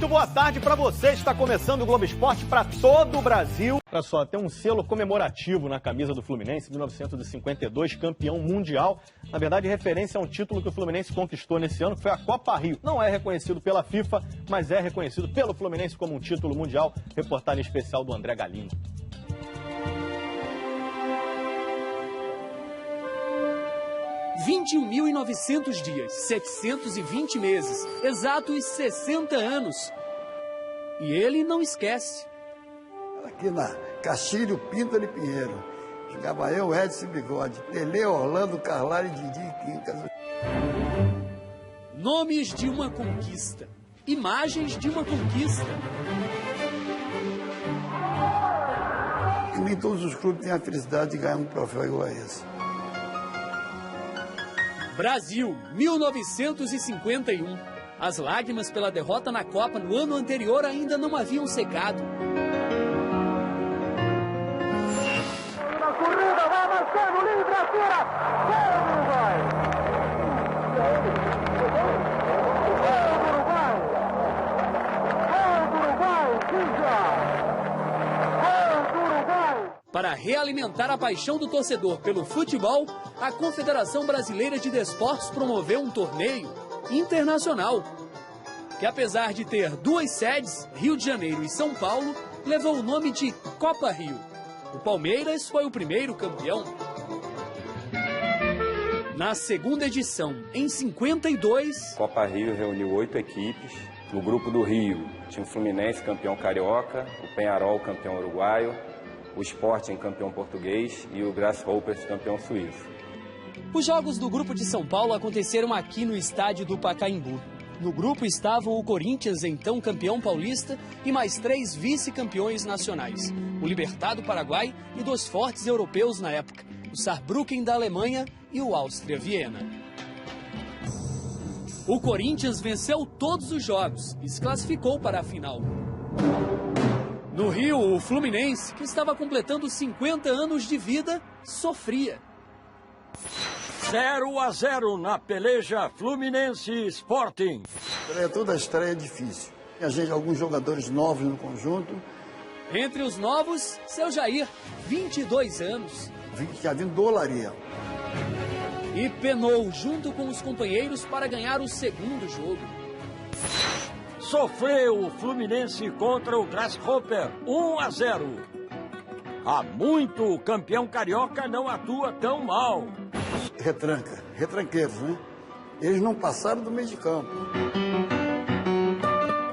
boa tarde para você. Está começando o Globo Esporte para todo o Brasil. Olha só, tem um selo comemorativo na camisa do Fluminense, 1952, campeão mundial. Na verdade, referência a um título que o Fluminense conquistou nesse ano, que foi a Copa Rio. Não é reconhecido pela FIFA, mas é reconhecido pelo Fluminense como um título mundial. Reportagem especial do André Galindo. (21.900 dias, 720 meses, exatos 60 anos. E ele não esquece. Aqui na Castilho Pinto de Pinheiro, jogava eu, Edson Bigode, Tele, Orlando, Carlari, Didi e Quincas. Nomes de uma conquista, imagens de uma conquista. E nem todos os clubes têm a felicidade de ganhar um troféu igual a esse. Brasil, 1951. As lágrimas pela derrota na Copa no ano anterior ainda não haviam secado. Na corrida, vai avançando, livre, atira! Gol do Uruguai! Gol do Uruguai! Gol do Uruguai, Gol do Uruguai! Para realimentar a paixão do torcedor pelo futebol, a Confederação Brasileira de Desportos promoveu um torneio internacional, que apesar de ter duas sedes, Rio de Janeiro e São Paulo, levou o nome de Copa Rio. O Palmeiras foi o primeiro campeão. Na segunda edição, em 52... Copa Rio reuniu 8 equipes. No grupo do Rio tinha o Fluminense, campeão carioca, o Peñarol, campeão uruguaio, o Sporting, campeão português, e o Grasshoppers, campeão suíço. Os jogos do grupo de São Paulo aconteceram aqui no estádio do Pacaembu. No grupo estavam o Corinthians, então campeão paulista, e mais 3 vice-campeões nacionais. O Libertad do Paraguai e 2 fortes europeus na época, o Saarbrücken da Alemanha e o Áustria Viena. O Corinthians venceu todos os jogos e se classificou para a final. No Rio, o Fluminense, que estava completando 50 anos de vida, sofria. 0-0 na peleja Fluminense Sporting. Toda a estreia é difícil. Alguns jogadores novos no conjunto. Entre os novos, seu Jair, 22 anos. Já vindo do Olaria. E penou junto com os companheiros para ganhar o segundo jogo. Sofreu o Fluminense contra o Grasshopper, 1-0. Há muito o campeão carioca não atua tão mal. Retranqueiros, né? Eles não passaram do meio de campo.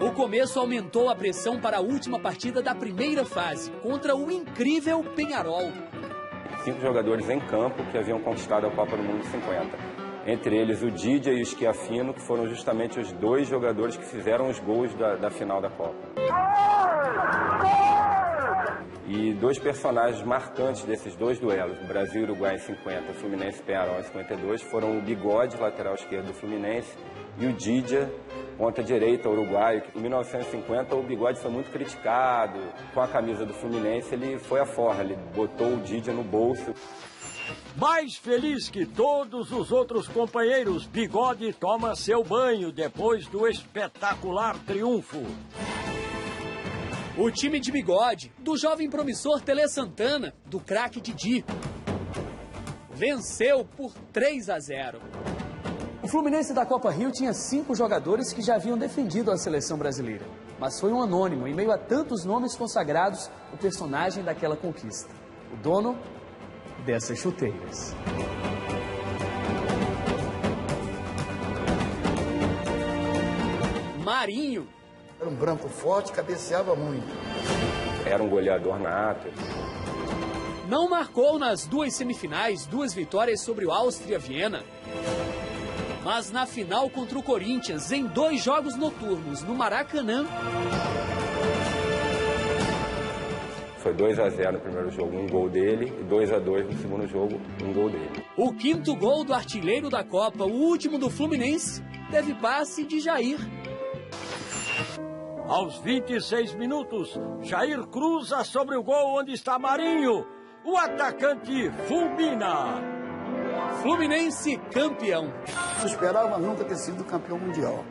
O começo aumentou a pressão para a última partida da primeira fase, contra o incrível Peñarol. 5 jogadores em campo que haviam conquistado a Copa do Mundo de 50. Entre eles o Didia e o Schiaffino, que foram justamente os 2 jogadores que fizeram os gols da final da Copa. E 2 personagens marcantes desses 2 duelos, Brasil e Uruguai em 50, Fluminense e Peñarol em 52, foram o Bigode, lateral esquerdo do Fluminense, e o Didia, ponta direita uruguaio. Em 1950 o Bigode foi muito criticado. Com a camisa do Fluminense ele foi à forra, ele botou o Didia no bolso. Mais feliz que todos os outros companheiros, Bigode toma seu banho depois do espetacular triunfo. O time de Bigode, do jovem promissor Tele Santana, do craque Didi, venceu por 3-0. O Fluminense da Copa Rio tinha 5 jogadores que já haviam defendido a seleção brasileira. Mas foi um anônimo, em meio a tantos nomes consagrados, o personagem daquela conquista. O dono dessas chuteiras. Marinho. Era um branco forte, cabeceava muito. Era um goleador nato. Não marcou nas 2 semifinais 2 vitórias sobre o Áustria Viena. Mas na final contra o Corinthians, em 2 jogos noturnos no Maracanã... Foi 2-0 no primeiro jogo, 1 gol dele, e 2-2 no segundo jogo, 1 gol dele. O 5º gol do artilheiro da Copa, o último do Fluminense, teve passe de Jair. Aos 26 minutos, Jair cruza sobre o gol onde está Marinho. O atacante fulmina. Fluminense campeão. Não esperava nunca ter sido campeão mundial.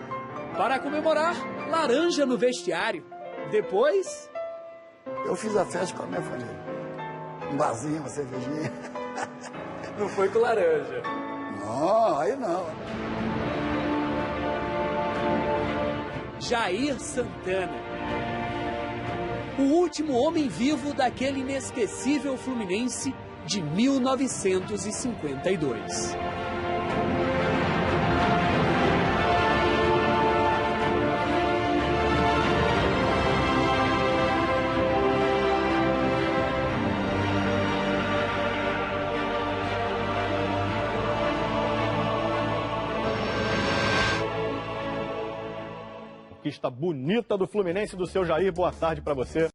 Para comemorar, laranja no vestiário. Depois... Eu fiz a festa com a minha família. Um barzinho, uma cervejinha. Não foi com laranja. Não, aí não. Jair Santana. O último homem vivo daquele inesquecível Fluminense de 1952. Conquista bonita do Fluminense do seu Jair. Boa tarde para você.